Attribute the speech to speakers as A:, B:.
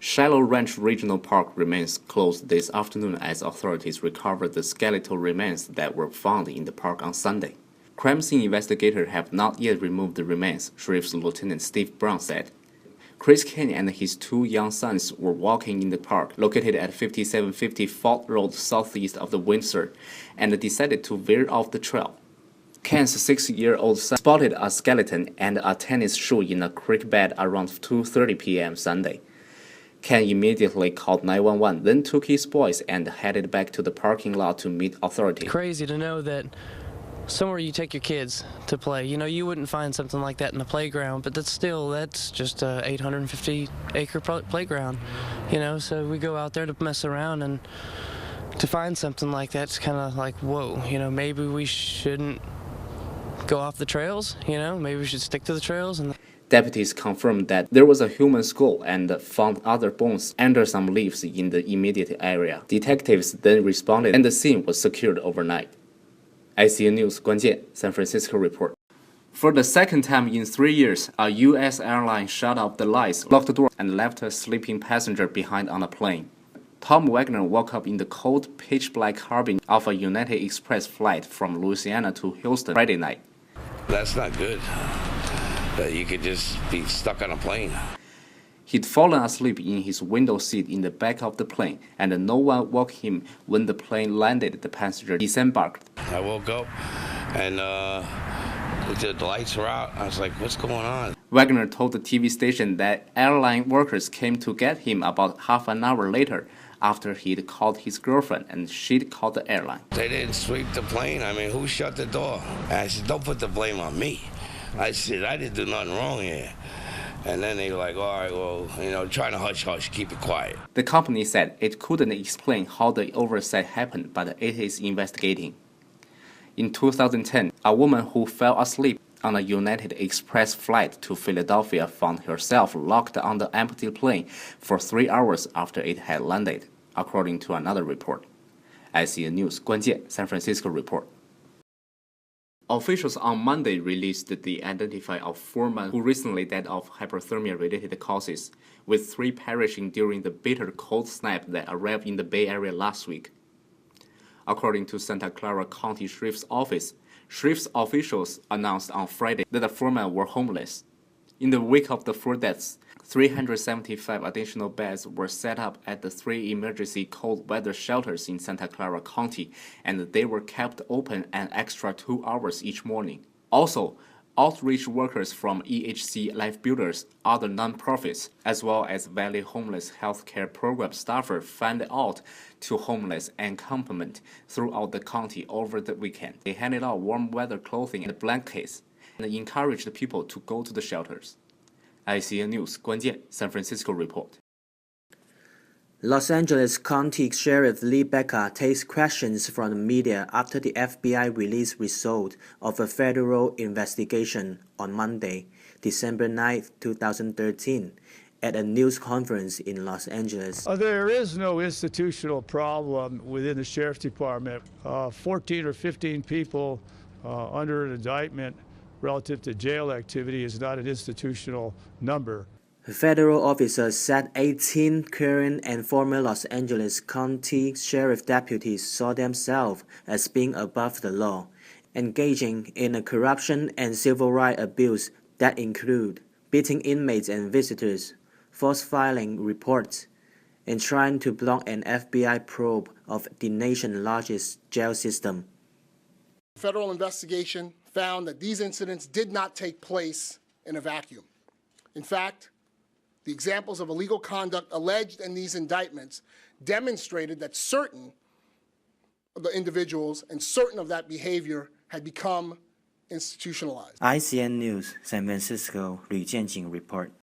A: Shallow Ranch Regional Park remains closed this afternoon as authorities recovered the skeletal remains that were found in the park on Sunday. Crime scene investigators have not yet removed the remains, Sheriff's Lieutenant Steve Brown said. Chris Kenny and his two young sons were walking in the park, located at 5750 Fort Road southeast of the Windsor, and decided to veer off the trail. Ken's 6-year-old son spotted a skeleton and a tennis shoe in a creek bed around 2:30 p.m. Sunday. Ken immediately called 911, then took his boys and headed back to the parking lot to meet authorities.
B: Crazy to know that somewhere you take your kids to play, you wouldn't find something like that in a playground, but that's just a 850-acre playground, so we go out there to mess around, and to find something like that's kind of like, whoa, maybe we shouldn't go off the trails, maybe we should stick to the trails. And
A: Deputies confirmed that there was a human skull and found other bones under some leaves in the immediate area. Detectives then responded and the scene was secured overnight. ICN News 关键 San Francisco report. For the second time in 3 years, a U.S. airline shut off the lights, locked the door, and left a sleeping passenger behind on a plane. Tom Wagner woke up in the cold, pitch-black cabin of a United Express flight from Louisiana to Houston Friday night.
C: That's not good, that you could just be stuck on a plane.
A: He'd fallen asleep in his window seat in the back of the plane, and no one woke him when the plane landed. The passenger disembarked.
C: I woke up, and the lights were out. I was like, what's going on?
A: Wagner told the TV station that airline workers came to get him about half an hour later, after he'd called his girlfriend and she'd called the airline.
C: They didn't sweep the plane. I mean, who shut the door? And I said, don't put the blame on me. I said, I didn't do nothing wrong here. And then they were like, all right, well, trying to hush, keep it quiet.
A: The company said it couldn't explain how the oversight happened, but it is investigating. In 2010, a woman who fell asleep on a United Express flight to Philadelphia found herself locked on the empty plane for 3 hours after it had landed, according to another report. ICN News 关键 San Francisco report. Officials on Monday released the identity of 4 men who recently died of hypothermia-related causes, with 3 perishing during the bitter cold snap that arrived in the Bay Area last week. According to Santa Clara County Sheriff's Office, Sheriff's officials announced on Friday that the 4 men were homeless. In the wake of the 4 deaths, 375 additional beds were set up at the 3 emergency cold weather shelters in Santa Clara County, and they were kept open an extra 2 hours each morning. Also, outreach workers from EHC Life Builders, other nonprofits, as well as Valley Homeless Healthcare Program staffers fanned out to homeless encampment throughout the county over the weekend. They handed out warm weather clothing and blankets and encouraged people to go to the shelters. ICN News 关键 San Francisco report.
D: Los Angeles County Sheriff Lee Becker takes questions from the media after the FBI released results of a federal investigation on Monday, December 9, 2013, at a news conference in Los Angeles.
E: There is no institutional problem within the Sheriff's Department. 14 or 15 people under an indictment relative to jail activity is not an institutional number.
D: Federal officers said 18 current and former Los Angeles County Sheriff deputies saw themselves as being above the law, engaging in a corruption and civil rights abuse that include beating inmates and visitors, falsifying reports, and trying to block an FBI probe of the nation's largest jail system.
F: Federal investigation found that these incidents did not take place in a vacuum. In fact, the examples of illegal conduct alleged in these indictments demonstrated that certain of the individuals and certain of that behavior had become institutionalized.
D: ICN News San Francisco 吕建景 report.